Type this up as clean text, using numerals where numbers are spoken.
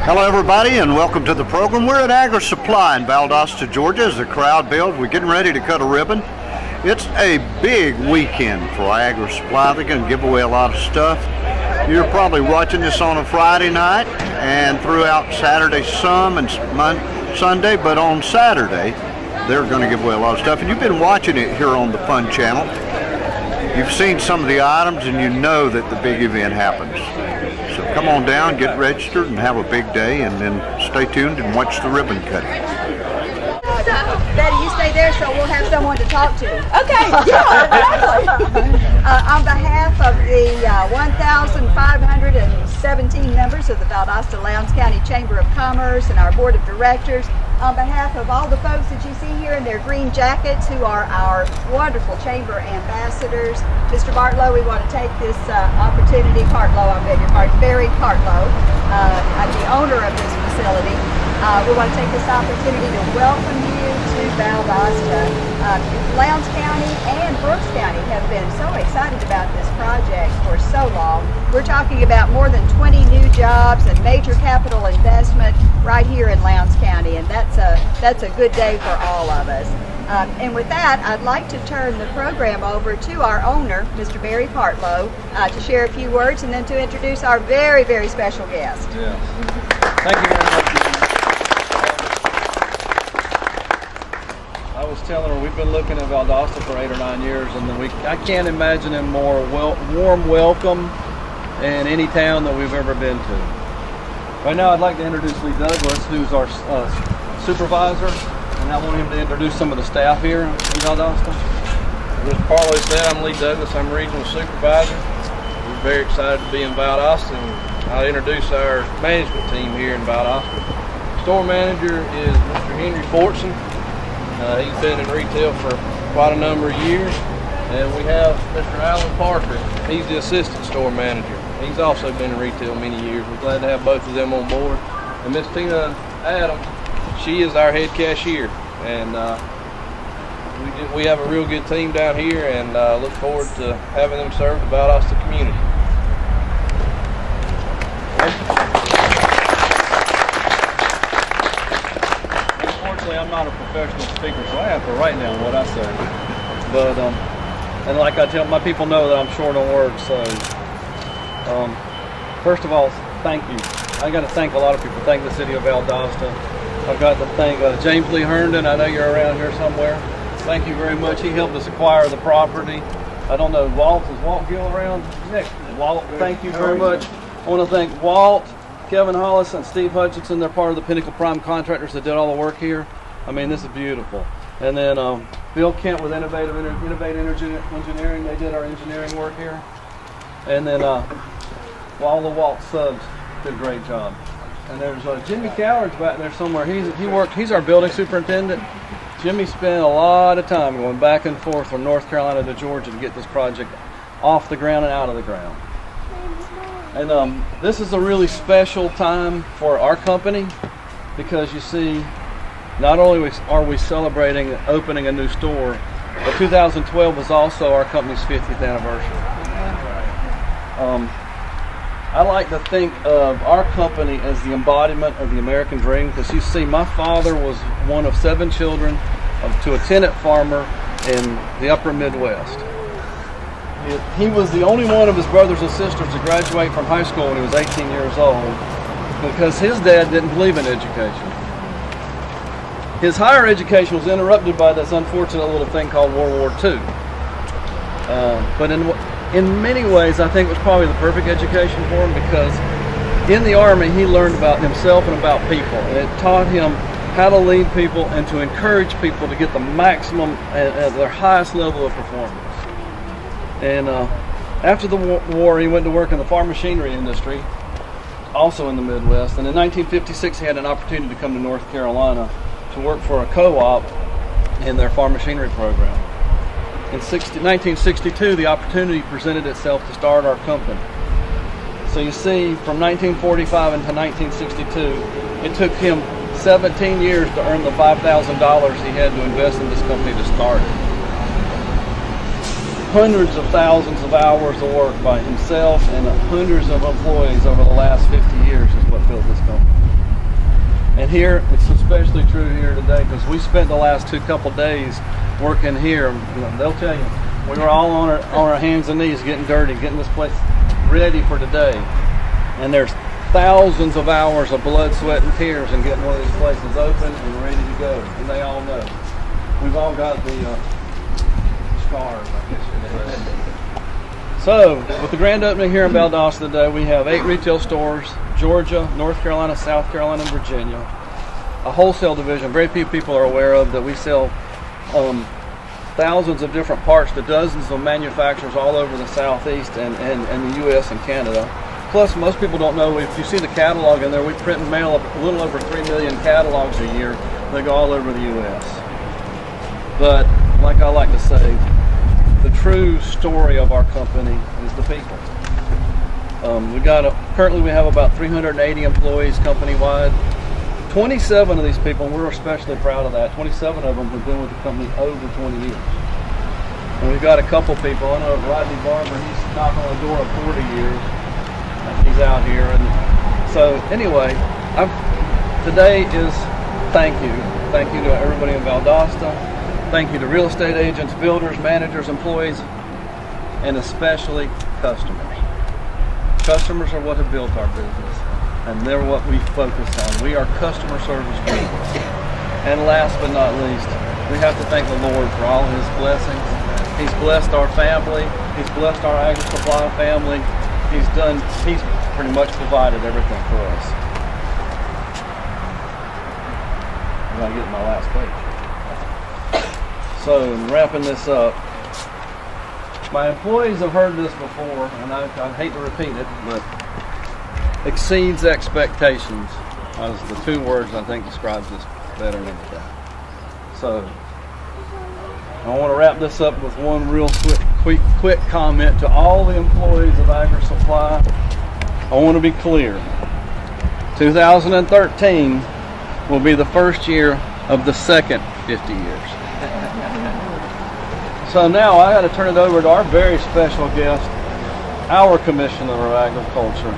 Hello everybody and welcome to the program. We're at Agri Supply in Valdosta, Georgia as the crowd builds. We're getting ready to cut a ribbon. It's a big weekend for Agri Supply. They're going to give away a lot of stuff. You're probably watching this on a Friday night and throughout Saturday some and Sunday, but on Saturday they're going to give away a lot of stuff. And you've been watching it here on the Fun Channel. You've seen some of the items and you know that the big event happens. So come on down, get registered, and have a big day, and then stay tuned and watch the ribbon cutting. Betty, you stay there so we'll have someone to talk to. Okay, yeah, exactly. On behalf of the 1,517 members of the Valdosta Lowndes County Chamber of Commerce and our Board of Directors, on behalf of all the folks that you see here in their green jackets who are our wonderful chamber ambassadors, Mr. Bartlow, we want to take this opportunity, Barry Partlow, the owner of this facility. We want to take this opportunity to welcome you to Valdosta. Lowndes County and Brooks County have been so excited about this project for so long. We're talking about more than 20 new jobs and major capital investment right here in Lowndes County, and that's a good day for all of us. And with that, I'd like to turn the program over to our owner, Mr. Barry Partlow, to share a few words and then to introduce our very, very special guest. Yeah. Thank you very much. I was telling her we've been looking at Valdosta for 8 or 9 years, and I can't imagine a more warm welcome in any town that we've ever been to. Right now I'd like to introduce Lee Douglas, who's our supervisor, and I want him to introduce some of the staff here in Valdosta. As Mr. Partlow said, I'm Lee Douglas, I'm regional supervisor. We're very excited to be in Valdosta, and I'll introduce our management team here in Valdosta. Store manager is Mr. Henry Fortson. He's been in retail for quite a number of years. And we have Mr. Alan Parker. He's the assistant store manager. He's also been in retail many years. We're glad to have both of them on board. And Miss Tina Adams, she is our head cashier. And we have a real good team down here, and look forward to having them serve the Valdosta community. I'm not a professional speaker, so I have to write down what I say. But and like I tell my people, know that I'm short on words. So first of all, thank you. I got to thank a lot of people. Thank the city of Valdosta. I've got to thank James Lee Herndon. I know you're around here somewhere. Thank you very much. He helped us acquire the property. I don't know, Walt, is Walt Gill around? Next, Walt, thank you very much. I want to thank Walt, Kevin Hollis, and Steve Hutchinson. They're part of the Pinnacle Prime contractors that did all the work here. I mean, this is beautiful. And then Bill Kent with Innovate Energy Engineering. They did our engineering work here. And then all the Walt subs did a great job. And there's Jimmy Coward's back there somewhere. He's our building superintendent. Jimmy spent a lot of time going back and forth from North Carolina to Georgia to get this project off the ground and out of the ground. And this is a really special time for our company because you see, not only are we celebrating opening a new store, but 2012 was also our company's 50th anniversary. I like to think of our company as the embodiment of the American dream because you see, my father was one of 7 children to a tenant farmer in the upper Midwest. He was the only one of his brothers and sisters to graduate from high school when he was 18 years old because his dad didn't believe in education. His higher education was interrupted by this unfortunate little thing called World War II. But in many ways, I think it was probably the perfect education for him because in the Army, he learned about himself and about people. And it taught him how to lead people and to encourage people to get the maximum at their highest level of performance. And after the war, he went to work in the farm machinery industry, also in the Midwest. And in 1956, he had an opportunity to come to North Carolina to work for a co-op in their farm machinery program. In 1962, the opportunity presented itself to start our company. So you see, from 1945 into 1962, it took him 17 years to earn the $5,000 he had to invest in this company to start it. hundreds of thousands of hours of work by himself and hundreds of employees over the last 50 years is what built this company. And here, it's especially true here today because we spent the last couple days working here. You know, they'll tell you, we were all on our hands and knees getting dirty, getting this place ready for today. And there's thousands of hours of blood, sweat, and tears in getting one of these places open and ready to go. And they all know. We've all got the scars, I guess you could say. So, with the grand opening here in Valdosta today, we have 8 retail stores, Georgia, North Carolina, South Carolina, and Virginia. A wholesale division, very few people are aware of, that we sell thousands of different parts to dozens of manufacturers all over the Southeast and the U.S. and Canada. Plus, most people don't know, if you see the catalog in there, we print and mail a little over 3 million catalogs a year. They go all over the U.S. But, like I like to say, the true story of our company is the people. Currently we have about 380 employees company-wide. 27 of these people, and we're especially proud of that, 27 of them have been with the company over 20 years. And we've got a couple people, I know Rodney Barber, he's knocking on the door of 40 years. He's out here. And so anyway, today is thank you. Thank you to everybody in Valdosta. Thank you to real estate agents, builders, managers, employees, and especially customers. Customers are what have built our business, and they're what we focus on. We are customer service people. And last but not least, we have to thank the Lord for all His blessings. He's blessed our family. He's blessed our Agri Supply family. He's pretty much provided everything for us. I'm going to get to my last page. So, wrapping this up, my employees have heard this before, and I hate to repeat it, but exceeds expectations is the 2 words I think describes this better than that. So, I want to wrap this up with one real quick comment to all the employees of Agri Supply. I want to be clear. 2013 will be the first year of the second 50 years. So now I got to turn it over to our very special guest, our Commissioner of Agriculture,